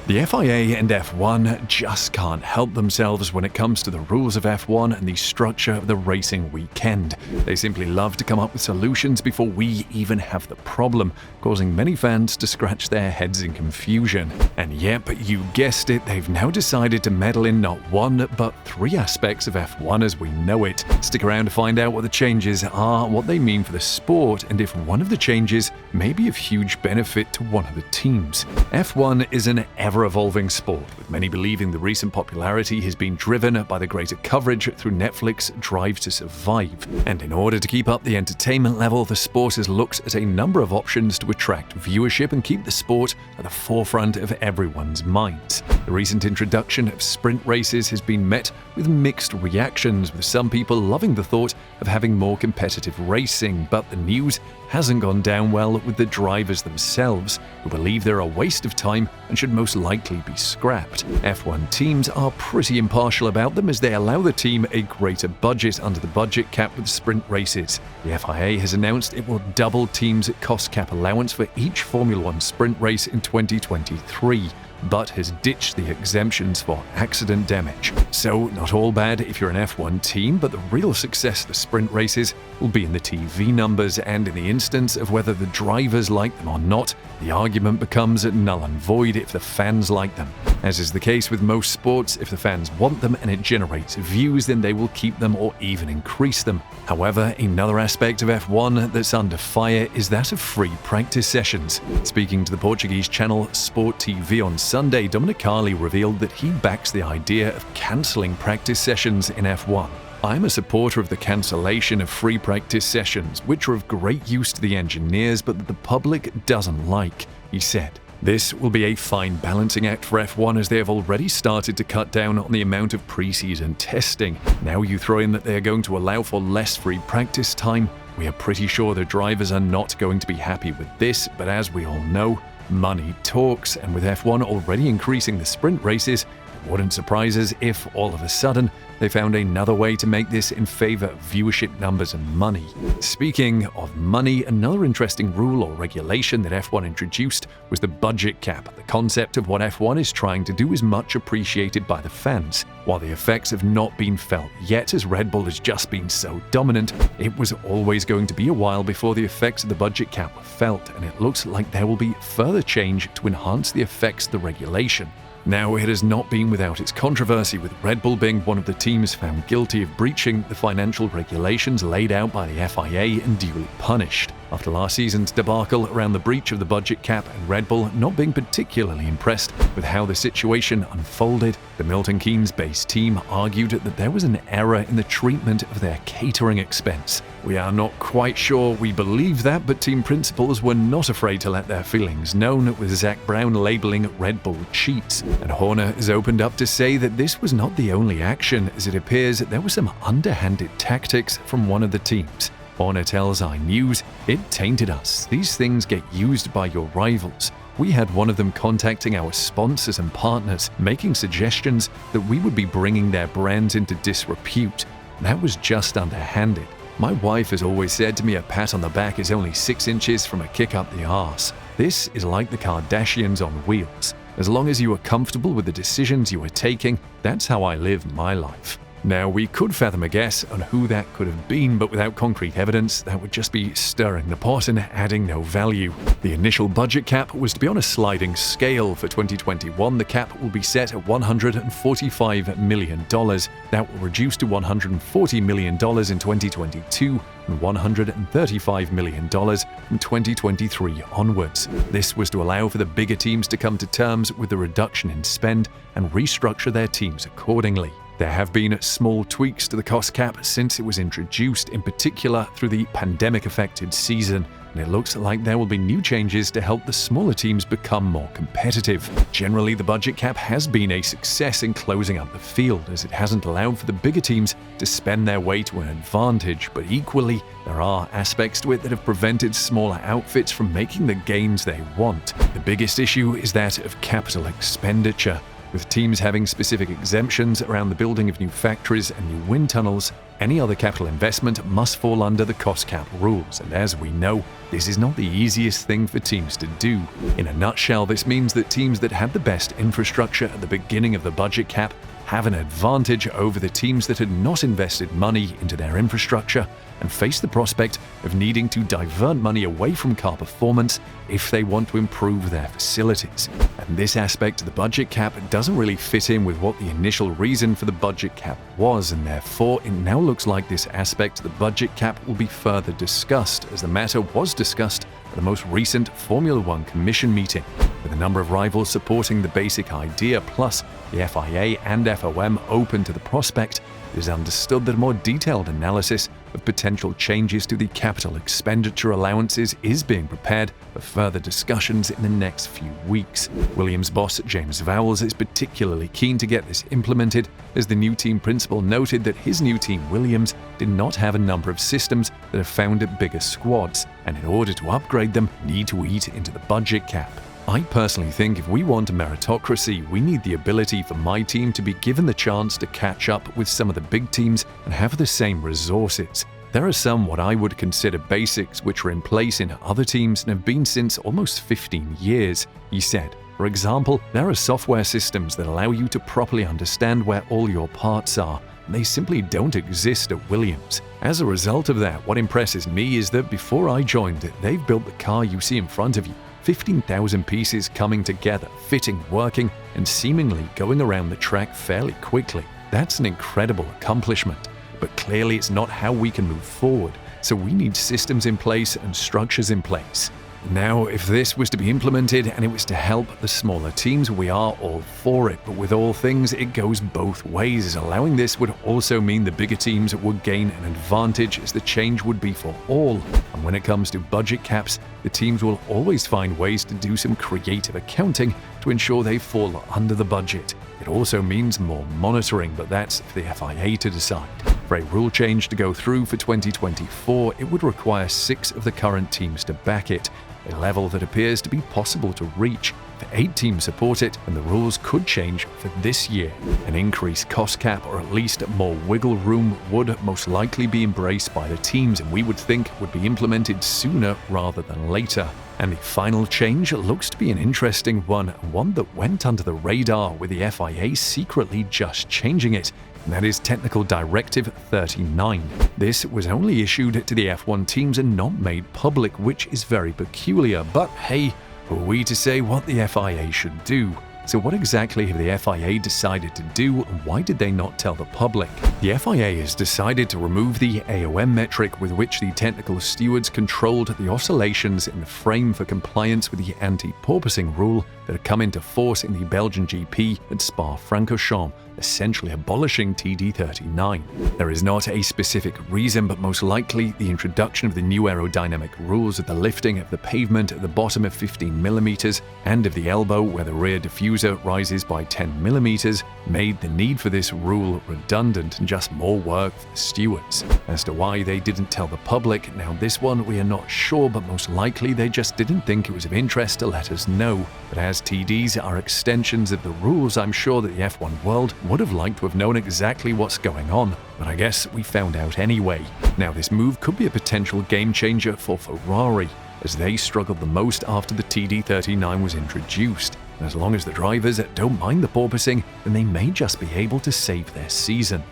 The FIA and F1 just can't help themselves when it comes to the rules of F1 and the structure of the racing weekend. They simply love to come up with solutions before we even have the problem, causing many fans to scratch their heads in confusion. And yep, you guessed it, they've now decided to meddle in not one, but three aspects of F1 as we know it. Stick around to find out what the changes are, what they mean for the sport, and if one of the changes may be of huge benefit to one of the teams. F1 is an ever-evolving sport, with many believing the recent popularity has been driven by the greater coverage through Netflix's Drive to Survive. And in order to keep up the entertainment level, the sport has looked at a number of options to attract viewership and keep the sport at the forefront of everyone's minds. The recent introduction of sprint races has been met with mixed reactions, with some people loving the thought of having more competitive racing, but the news hasn't gone down well with the drivers themselves, who believe they're a waste of time and should most likely be scrapped. F1 teams are pretty impartial about them, as they allow the team a greater budget under the budget cap with sprint races. The FIA has announced it will double teams' cost cap allowance for each Formula 1 sprint race in 2023. but has ditched the exemptions for accident damage. So, not all bad if you're an F1 team, but the real success of the sprint races will be in the TV numbers, and in the instance of whether the drivers like them or not, the argument becomes null and void if the fans like them. As is the case with most sports, if the fans want them and it generates views, then they will keep them or even increase them. However, another aspect of F1 that's under fire is that of free practice sessions. Speaking to the Portuguese channel Sport TV on Sunday, Dominicali revealed that he backs the idea of cancelling practice sessions in F1. "I'm a supporter of the cancellation of free practice sessions, which are of great use to the engineers but that the public doesn't like," he said. This will be a fine balancing act for F1, as they have already started to cut down on the amount of pre-season testing. Now you throw in that they are going to allow for less free practice time. We are pretty sure the drivers are not going to be happy with this, but as we all know, money talks, and with F1 already increasing the sprint races, it wouldn't surprise us if, all of a sudden, they found another way to make this in favor of viewership numbers and money. Speaking of money, another interesting rule or regulation that F1 introduced was the budget cap. The concept of what F1 is trying to do is much appreciated by the fans. While the effects have not been felt yet, as Red Bull has just been so dominant, it was always going to be a while before the effects of the budget cap were felt, and it looks like there will be further change to enhance the effects of the regulation. Now, it has not been without its controversy, with Red Bull being one of the teams found guilty of breaching the financial regulations laid out by the FIA and duly punished. After last season's debacle around the breach of the budget cap and Red Bull not being particularly impressed with how the situation unfolded, the Milton Keynes-based team argued that there was an error in the treatment of their catering expense. "We are not quite sure we believe that, but team principals were not afraid to let their feelings known," with Zach Brown labeling Red Bull cheats. And Horner has opened up to say that this was not the only action, as it appears there were some underhanded tactics from one of the teams. Horner tells iNews, "It tainted us. These things get used by your rivals. We had one of them contacting our sponsors and partners, making suggestions that we would be bringing their brands into disrepute. That was just underhanded. My wife has always said to me a pat on the back is only 6 inches from a kick up the arse. This is like the Kardashians on wheels. As long as you are comfortable with the decisions you are taking, that's how I live my life." Now, we could fathom a guess on who that could have been, but without concrete evidence, that would just be stirring the pot and adding no value. The initial budget cap was to be on a sliding scale. For 2021, the cap will be set at $145 million. That will reduce to $140 million in 2022 and $135 million from 2023 onwards. This was to allow for the bigger teams to come to terms with the reduction in spend and restructure their teams accordingly. There have been small tweaks to the cost cap since it was introduced, in particular through the pandemic-affected season, and it looks like there will be new changes to help the smaller teams become more competitive. Generally, the budget cap has been a success in closing up the field, as it hasn't allowed for the bigger teams to spend their way to an advantage, but equally, there are aspects to it that have prevented smaller outfits from making the gains they want. The biggest issue is that of capital expenditure. With teams having specific exemptions around the building of new factories and new wind tunnels, Any other capital investment must fall under the cost cap rules, and as we know, this is not the easiest thing for teams to do. In a nutshell, this means that teams that had the best infrastructure at the beginning of the budget cap have an advantage over the teams that had not invested money into their infrastructure and face the prospect of needing to divert money away from car performance if they want to improve their facilities. And this aspect of the budget cap doesn't really fit in with what the initial reason for the budget cap was, and therefore it now looks like this aspect of the budget cap will be further discussed, as the matter was discussed at the most recent Formula One Commission meeting. With a number of rivals supporting the basic idea, plus the FIA and FOM open to the prospect, it is understood that a more detailed analysis of potential changes to the capital expenditure allowances is being prepared for further discussions in the next few weeks. Williams boss James Vowles is particularly keen to get this implemented, as the new team principal noted that his new team Williams did not have a number of systems that have found bigger squads, and in order to upgrade them, need to eat into the budget cap. I personally think if we want a meritocracy, we need the ability for my team to be given the chance to catch up with some of the big teams and have the same resources. There are some what I would consider basics which are in place in other teams and have been since almost 15 years, he said. For example, there are software systems that allow you to properly understand where all your parts are, and they simply don't exist at Williams. As a result of that, what impresses me is that before I joined, they've built the car you see in front of you. 15,000 pieces coming together, fitting, working, and seemingly going around the track fairly quickly. That's an incredible accomplishment. But clearly it's not how we can move forward, so we need systems in place and structures in place. Now, if this was to be implemented and it was to help the smaller teams, we are all for it. But with all things, it goes both ways, as allowing this would also mean the bigger teams would gain an advantage, as the change would be for all. And when it comes to budget caps, the teams will always find ways to do some creative accounting to ensure they fall under the budget. It also means more monitoring, but that's for the FIA to decide. For a rule change to go through for 2024, it would require 6 of the current teams to back it, a level that appears to be possible to reach. If 8 teams support it, and the rules could change for this year. An increased cost cap, or at least more wiggle room, would most likely be embraced by the teams, and we would think would be implemented sooner rather than later. And the final change looks to be an interesting one that went under the radar, with the FIA secretly just changing it, and that is Technical Directive 39. This was only issued to the F1 teams and not made public, which is very peculiar, but hey, who are we to say what the FIA should do? So what exactly have the FIA decided to do, and why did they not tell the public? The FIA has decided to remove the AOM metric with which the technical stewards controlled the oscillations in the frame for compliance with the anti-porpoising rule that had come into force in the Belgian GP at Spa-Francorchamps, essentially abolishing TD39. There is not a specific reason, but most likely the introduction of the new aerodynamic rules of the lifting of the pavement at the bottom of 15mm and of the elbow where the rear diffuser rises by 10mm made the need for this rule redundant and just more work for the stewards. As to why they didn't tell the public, now this one we are not sure, but most likely they just didn't think it was of interest to let us know. But as TDs are extensions of the rules, I'm sure that the F1 world would have liked to have known exactly what's going on, but I guess we found out anyway. Now this move could be a potential game changer for Ferrari, as they struggled the most after the TD39 was introduced. And as long as the drivers don't mind the porpoising, then they may just be able to save their season.